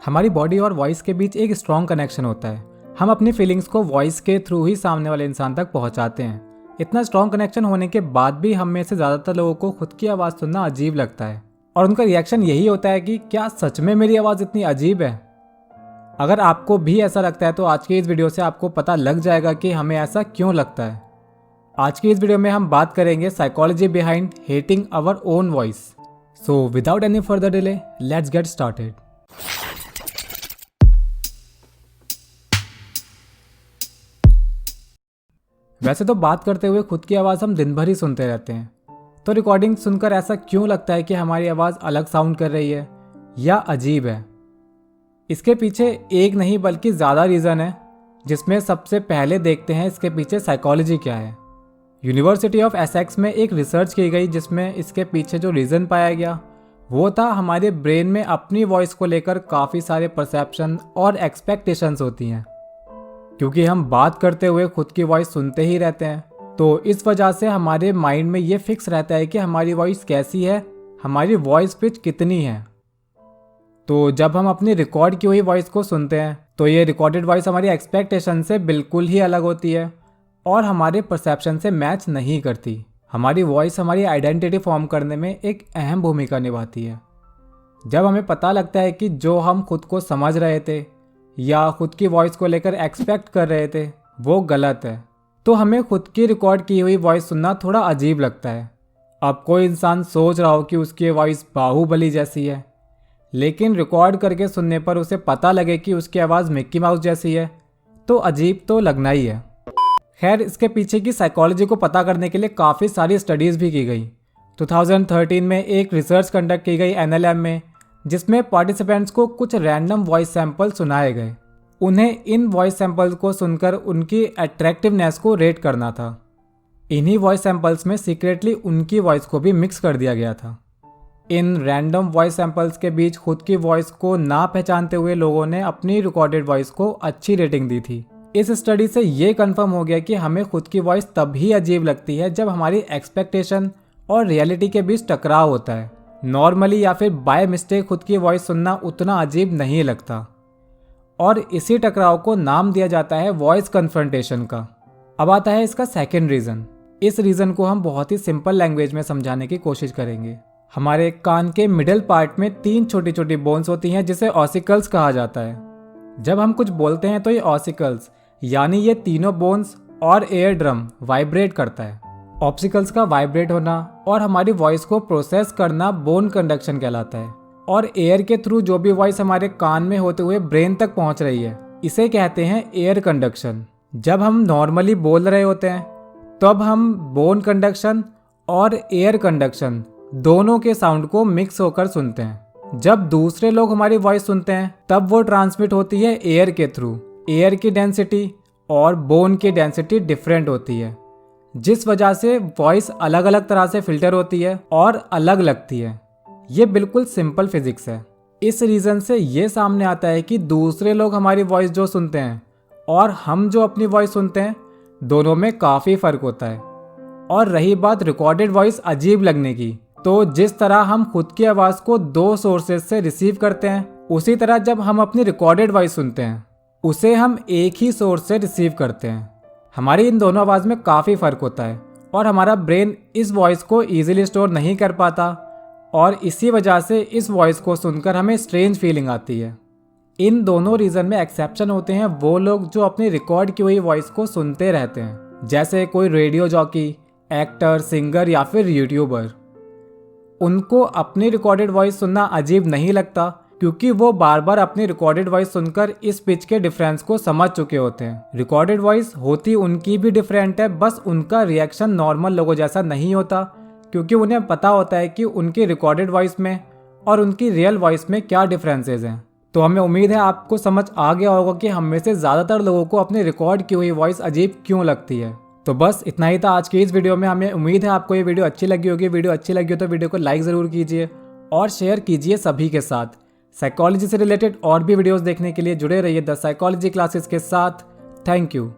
हमारी बॉडी और वॉइस के बीच एक स्ट्रॉन्ग कनेक्शन होता है। हम अपनी फीलिंग्स को वॉइस के थ्रू ही सामने वाले इंसान तक पहुंचाते हैं। इतना स्ट्रॉन्ग कनेक्शन होने के बाद भी हम में से ज़्यादातर लोगों को खुद की आवाज़ सुनना अजीब लगता है और उनका रिएक्शन यही होता है कि क्या सच में मेरी आवाज़ इतनी अजीब है। अगर आपको भी ऐसा लगता है तो आज की इस वीडियो से आपको पता लग जाएगा कि हमें ऐसा क्यों लगता है। आज की इस वीडियो में हम बात करेंगे psychology behind hating our own voice. So without any further delay let's get started. वैसे तो बात करते हुए खुद की आवाज़ हम दिन भर ही सुनते रहते हैं, तो रिकॉर्डिंग सुनकर ऐसा क्यों लगता है कि हमारी आवाज़ अलग साउंड कर रही है या अजीब है। इसके पीछे एक नहीं बल्कि ज़्यादा रीज़न है, जिसमें सबसे पहले देखते हैं इसके पीछे साइकोलॉजी क्या है। यूनिवर्सिटी ऑफ एसेक्स में एक रिसर्च की गई जिसमें इसके पीछे जो रीज़न पाया गया वो था हमारे ब्रेन में अपनी वॉइस को लेकर काफ़ी सारे परसेप्शन और एक्सपेक्टेशंस होती हैं। क्योंकि हम बात करते हुए खुद की वॉइस सुनते ही रहते हैं, तो इस वजह से हमारे माइंड में ये फिक्स रहता है कि हमारी वॉइस कैसी है, हमारी वॉइस पिच कितनी है। तो जब हम अपनी रिकॉर्ड की हुई वॉइस को सुनते हैं तो ये रिकॉर्डेड वॉइस हमारी एक्सपेक्टेशन से बिल्कुल ही अलग होती है और हमारे परसेप्शन से मैच नहीं करती। हमारी वॉइस हमारी आइडेंटिटी फॉर्म करने में एक अहम भूमिका निभाती है। जब हमें पता लगता है कि जो हम खुद को समझ रहे थे या खुद की वॉइस को लेकर एक्सपेक्ट कर रहे थे वो गलत है, तो हमें खुद की रिकॉर्ड की हुई वॉइस सुनना थोड़ा अजीब लगता है। अब कोई इंसान सोच रहा हो कि उसकी वॉइस बाहुबली जैसी है, लेकिन रिकॉर्ड करके सुनने पर उसे पता लगे कि उसकी आवाज़ मिक्की माउस जैसी है, तो अजीब तो लगना ही है। खैर, इसके पीछे की साइकोलॉजी को पता करने के लिए काफ़ी सारी स्टडीज़ भी की गई। 2013 में एक रिसर्च कंडक्ट की गई NLM में, जिसमें पार्टिसिपेंट्स को कुछ रैंडम वॉइस सैंपल सुनाए गए। उन्हें इन वॉइस सैंपल्स को सुनकर उनकी अट्रैक्टिवनेस को रेट करना था। इन्हीं वॉइस सैंपल्स में सीक्रेटली उनकी वॉइस को भी मिक्स कर दिया गया था। इन रैंडम वॉइस सैंपल्स के बीच खुद की वॉइस को ना पहचानते हुए लोगों ने अपनी रिकॉर्डेड वॉइस को अच्छी रेटिंग दी थी। इस स्टडी से ये कंफर्म हो गया कि हमें खुद की वॉइस तभी अजीब लगती है जब हमारी एक्सपेक्टेशन और रियलिटी के बीच टकराव होता है। नॉर्मली या फिर बाय मिस्टेक खुद की वॉइस सुनना उतना अजीब नहीं लगता, और इसी टकराव को नाम दिया जाता है वॉइस कन्फ्रंटेशन का। अब आता है इसका सेकंड रीज़न। इस रीज़न को हम बहुत ही सिंपल लैंग्वेज में समझाने की कोशिश करेंगे। हमारे कान के मिडिल पार्ट में 3 छोटी छोटी बोन्स होती हैं जिसे ऑसिकल्स कहा जाता है। जब हम कुछ बोलते हैं तो ये ऑसिकल्स यानी ये तीनों बोन्स और एयर ड्रम वाइब्रेट करता है। ऑप्सिकल्स का वाइब्रेट होना और हमारी वॉइस को प्रोसेस करना बोन कंडक्शन कहलाता है, और एयर के थ्रू जो भी वॉइस हमारे कान में होते हुए ब्रेन तक पहुंच रही है इसे कहते हैं एयर कंडक्शन। जब हम नॉर्मली बोल रहे होते हैं तब हम बोन कंडक्शन और एयर कंडक्शन दोनों के साउंड को मिक्स होकर सुनते हैं। जब दूसरे लोग हमारी वॉइस सुनते हैं तब वो ट्रांसमिट होती है एयर के थ्रू। एयर की डेंसिटी और बोन की डेंसिटी डिफरेंट होती है, जिस वजह से वॉइस अलग अलग तरह से फिल्टर होती है और अलग लगती है। ये बिल्कुल सिंपल फिजिक्स है। इस रीज़न से ये सामने आता है कि दूसरे लोग हमारी वॉइस जो सुनते हैं और हम जो अपनी वॉइस सुनते हैं दोनों में काफ़ी फ़र्क होता है। और रही बात रिकॉर्डेड वॉइस अजीब लगने की, तो जिस तरह हम खुद की आवाज़ को 2 सोर्सेज से रिसीव करते हैं, उसी तरह जब हम अपनी रिकॉर्डेड वॉइस सुनते हैं उसे हम एक ही सोर्स से रिसीव करते हैं। हमारी इन दोनों आवाज़ में काफ़ी फ़र्क होता है और हमारा ब्रेन इस वॉइस को ईजिली स्टोर नहीं कर पाता, और इसी वजह से इस वॉइस को सुनकर हमें स्ट्रेंज फीलिंग आती है। इन दोनों रीज़न में एक्सेप्शन होते हैं वो लोग जो अपनी रिकॉर्ड की हुई वॉइस को सुनते रहते हैं, जैसे कोई रेडियो जॉकी, एक्टर, सिंगर या फिर यूट्यूबर। उनको अपनी रिकॉर्डेड वॉइस सुनना अजीब नहीं लगता क्योंकि वो बार बार अपनी रिकॉर्डेड वॉइस सुनकर इस पिच के डिफरेंस को समझ चुके होते हैं। रिकॉर्डेड वॉइस होती उनकी भी डिफरेंट है, बस उनका रिएक्शन नॉर्मल लोगों जैसा नहीं होता क्योंकि उन्हें पता होता है कि उनकी रिकॉर्डेड वॉइस में और उनकी रियल वॉइस में क्या डिफरेंसेस हैं। तो हमें उम्मीद है आपको समझ आ गया होगा कि हम में से ज़्यादातर लोगों को अपनी रिकॉर्ड की हुई वॉइस अजीब क्यों लगती है। तो बस इतना ही था आज की इस वीडियो में। हमें उम्मीद है आपको ये वीडियो अच्छी लगी होगी। वीडियो अच्छी लगी हो तो वीडियो को लाइक ज़रूर कीजिए और शेयर कीजिए सभी के साथ। साइकोलॉजी से रिलेटेड और भी वीडियोस देखने के लिए जुड़े रहिए द साइकोलॉजी क्लासेस के साथ। Thank you.